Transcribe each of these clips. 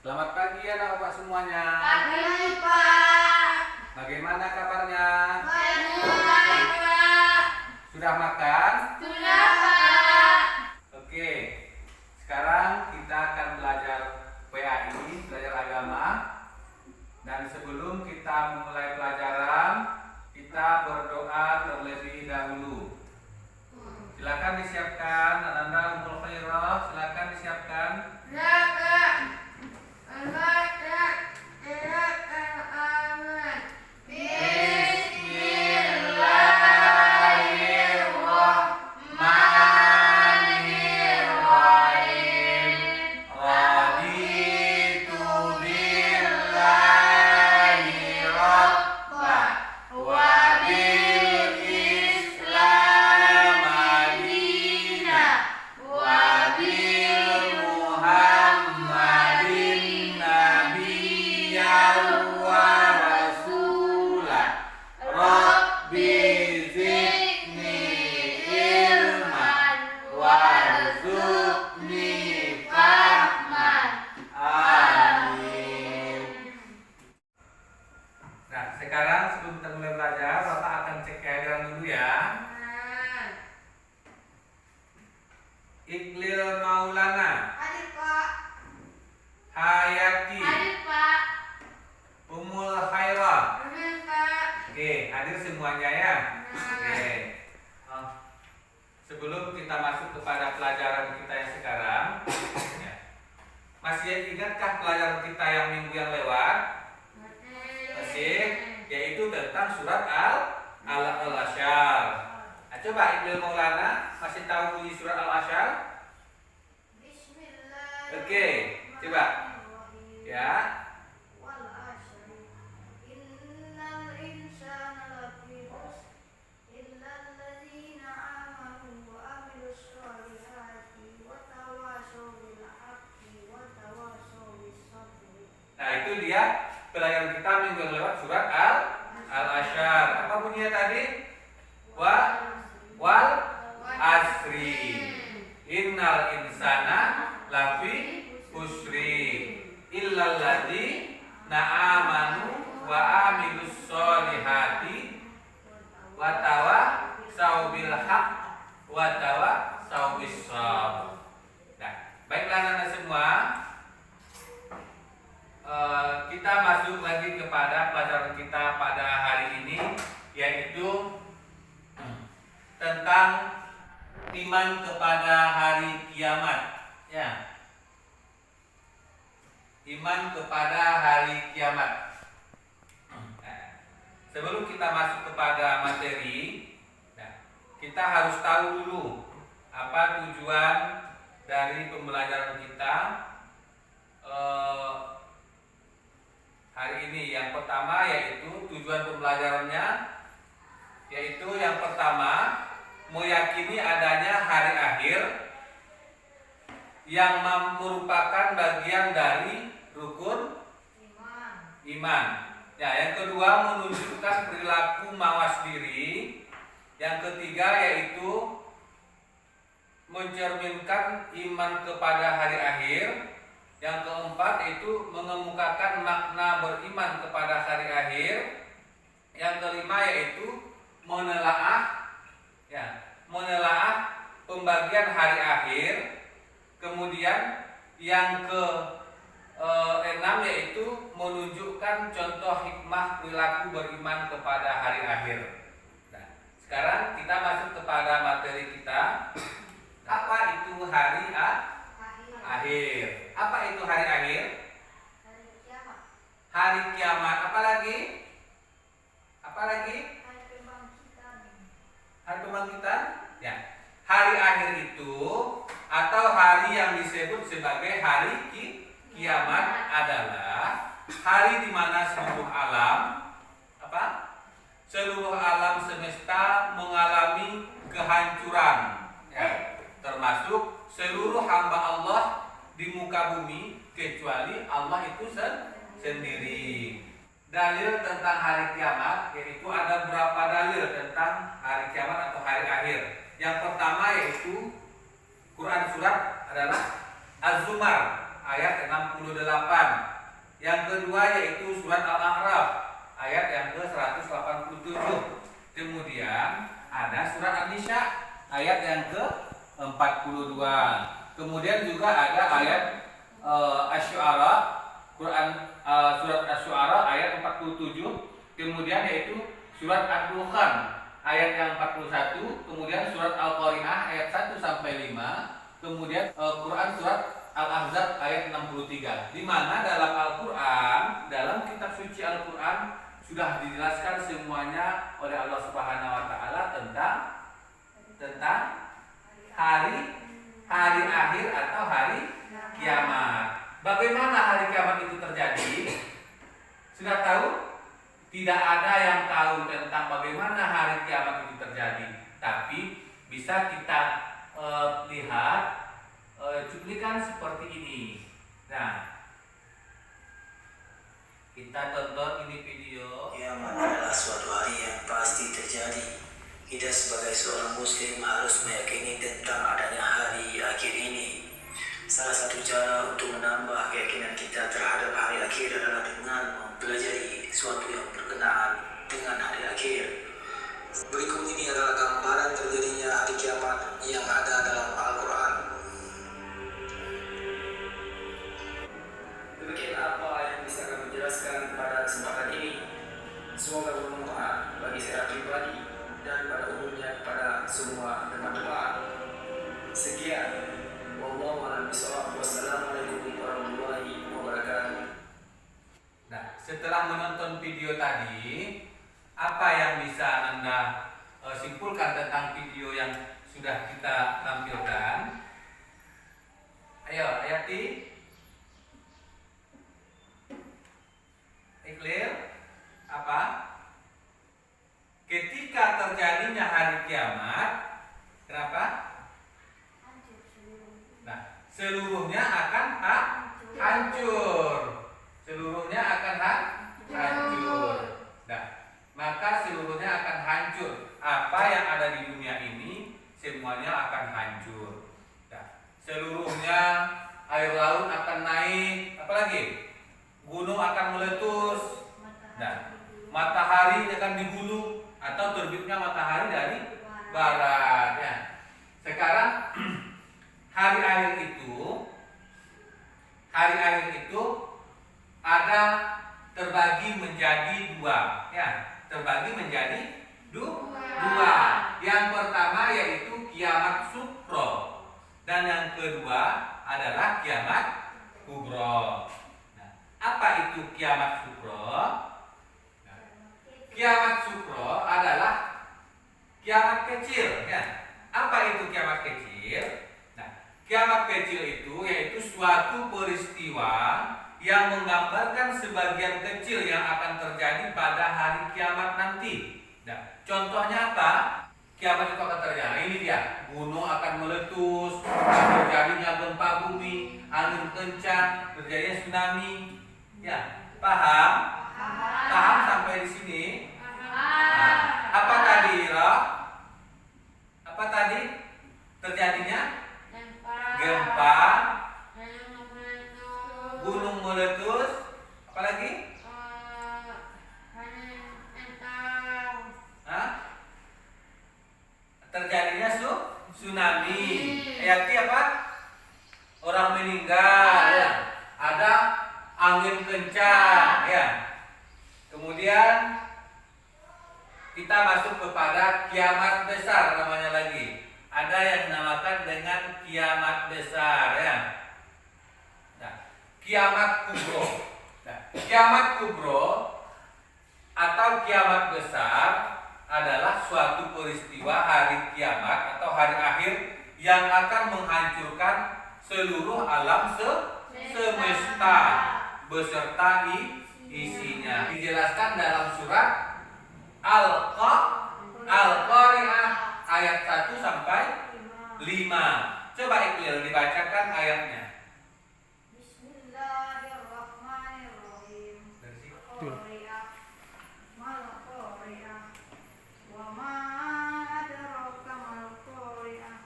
Selamat pagi anak-anak semuanya. Pagi, Pak. Bagaimana kabarnya? Baik, Pak. Sudah makan? Sudah, Pak. Oke. Sekarang kita akan belajar PAI, belajar agama. Dan sebelum kita memulai pelajaran, kita berdoa terlebih dahulu. Silakan disiapkan, Ananda Ummul Khairah, silakan disiapkan. Sekarang sebelum kita mulai belajar, Bapak akan cek kehadiran dulu ya. Iqlil Maulana, Hadir, Pak. Hayati, Hadir, Pak. Ummul Khairah. Hadir, Pak. Oke, hadir semuanya ya. Oke. Sebelum kita masuk kepada pelajaran kita yang sekarang, ya. Masih ingatkah pelajaran kita yang minggu yang lewat? Masih, yaitu tentang surat Al-Asyar. Nah, coba Iqlil Maulana masih tahu bunyi surat Al-Asyar? Bismillah. Oke, coba ya. Innal insana lafi khusr illa alladzina amanu wa amilus solihati wa tawasaw bil haqqi wa tawasaw bis sabr. Nah, itu dia pelajaran kita minggu yang lewat surat Al-Asyar. Apa bunyinya tadi? Wal asri. Innal insana lafi khusri illal ladzina amanu wa amilus solihati wa tawasaw bil haqq wa tawasaw bis sabr. Nah, baiklah anak-anak semua. Kita masuk lagi kepada pelajaran kita pada hari ini, yaitu tentang iman kepada hari kiamat. Ya, iman kepada hari kiamat. Sebelum kita masuk kepada materi, kita harus tahu dulu apa tujuan dari pembelajaran kita hari ini. Yang pertama yaitu tujuan pembelajarannya, yaitu yang pertama meyakini adanya hari akhir yang merupakan bagian dari rukun iman. Ya, yang kedua menunjukkan perilaku mawas diri. Yang ketiga yaitu mencerminkan iman kepada hari akhir. Yang keempat itu mengemukakan makna beriman kepada hari akhir. Yang kelima yaitu menelaah pembagian hari akhir. Kemudian yang keenam yaitu menunjukkan contoh hikmah perilaku beriman kepada hari akhir. Nah, sekarang kita masuk kepada materi kita. Apa itu hari akhir? Apa itu hari akhir? Hari kiamat. Hari kiamat. Apa lagi? Hari kebangkitan. Hari kebangkitan? Ya. Hari akhir itu atau hari yang disebut sebagai hari kiamat adalah hari di mana seluruh alam seluruh alam semesta mengalami kehancuran, ya, termasuk seluruh hamba Allah di muka bumi kecuali Allah itu sendiri. Dalil tentang hari kiamat, yaitu ada berapa dalil tentang hari kiamat atau hari akhir. Yang pertama yaitu Quran surat adalah Az-Zumar ayat 68. Yang kedua yaitu surat Al-A'raf ayat yang ke-187. Kemudian ada surat An-Nisa ayat yang ke-42. Kemudian juga ada ayat Asy-Syu'ara, Quran surat Asy-Syu'ara ayat 47. Kemudian yaitu surat Ad-Dukhan ayat yang 41. Kemudian surat Al-Qari'ah ayat 1 sampai 5. Kemudian Quran surat Al-Ahzab ayat 63. Di mana dalam Al-Qur'an, dalam kitab suci Al-Qur'an sudah dijelaskan semuanya oleh Allah Subhanahu wa taala tentang hari akhir atau hari kiamat. Bagaimana hari kiamat itu terjadi? Sudah tahu? Tidak ada yang tahu tentang bagaimana hari kiamat itu terjadi. Tapi bisa kita lihat cuplikan seperti ini. Nah, kita tonton ini video. Kiamat adalah suatu hari yang pasti terjadi. Kita sebagai seorang muslim harus meyakini tentang adanya hari akhir ini. Salah satu cara untuk menambah keyakinan kita terhadap hari akhir adalah dengan mempelajari sesuatu yang berkenaan dengan hari akhir. Berikut ini adalah gambaran terjadinya hari kiamat yang ada dalam Al-Quran. Demikian apa yang bisa kami jelaskan pada kesempatan ini. Semoga bermanfaat bagi saya pribadi dan pada umumnya kepada semua teman-teman. Sekian. Wallahu a'lam bishawab. Wassalamualaikum warahmatullahi wabarakatuh. Nah, setelah menonton video tadi, apa yang bisa Anda simpulkan tentang video yang sudah kita tampilkan? Ayo, Ayati. Clear? Apa? Ketika terjadinya hari kiamat, kenapa? Nah, seluruhnya akan hancur. Seluruhnya akan hancur. Nah, maka seluruhnya akan hancur. Apa yang ada di dunia ini semuanya akan hancur. Nah, seluruhnya air laut akan naik. Apalagi? Gunung akan meletus. Nah, matahari akan digulung atau terbitnya matahari dari barat. Ya. Sekarang hari akhir itu ada terbagi menjadi dua. Ya, terbagi menjadi dua. Yang pertama yaitu kiamat sukro dan yang kedua adalah kiamat kubro. Nah, apa itu kiamat sukro? Nah, kiamat sukro adalah kiamat kecil. Ya. Apa itu kiamat kecil? Nah, kiamat kecil itu yaitu suatu peristiwa yang menggambarkan sebagian kecil yang akan terjadi pada hari kiamat nanti. Nah, contohnya apa? Kiamat itu akan terjadi. Nah, ini dia. Gunung akan meletus, terjadinya gempa bumi, angin kencang, terjadinya tsunami. Ya, paham? Paham sampai di sini? Nah, apa tadi, Roh? Apa tadi terjadinya? Gempa, gunung meletus, apalagi? Terjadinya tsunami. Ayati apa? Orang meninggal. Ya. Ada angin kencang. Ya. Kemudian kita masuk kepada kiamat besar namanya lagi. Ada yang dinamakan dengan kiamat besar. Ya. Nah, kiamat kubro. Nah, kiamat kubro atau kiamat besar adalah suatu peristiwa hari kiamat atau hari akhir yang akan menghancurkan seluruh alam semesta beserta isinya. Dijelaskan dalam surat Al-Qari'ah ayat 1 sampai 5. Coba Iqlil dibacakan ayatnya. Bismillahirrahmanirrahim. Qari'ah mal qari'ah wa ma adraka mal qari'ah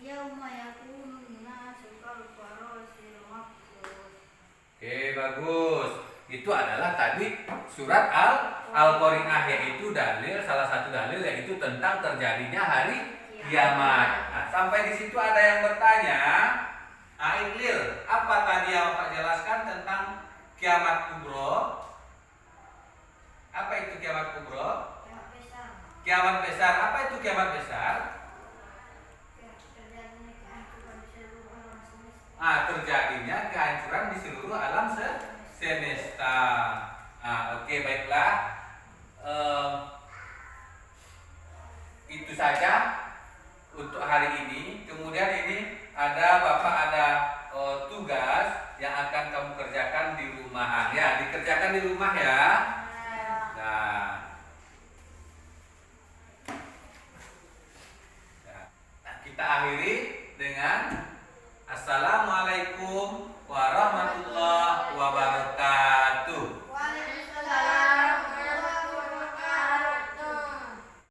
yauma yakunun nasu kal farasil bagus. Itu adalah tadi surat Al-Qari'ah, yaitu dalil, salah satu dalil yaitu tentang terjadinya hari kiamat. Nah, sampai di situ ada yang bertanya, Iqlil, apa tadi yang Bapak jelaskan tentang kiamat kubro? Apa itu kiamat kubro? Kiamat besar. Kiamat besar, apa itu kiamat besar? Terjadinya kehancuran di seluruh alam semesta. Terjadinya kehancuran di seluruh alam semesta. Oke, baiklah. Itu saja untuk hari ini. Kemudian ini Bapak ada tugas yang akan kamu kerjakan di rumah. Ya, dikerjakan di rumah ya. Nah, kita akhiri dengan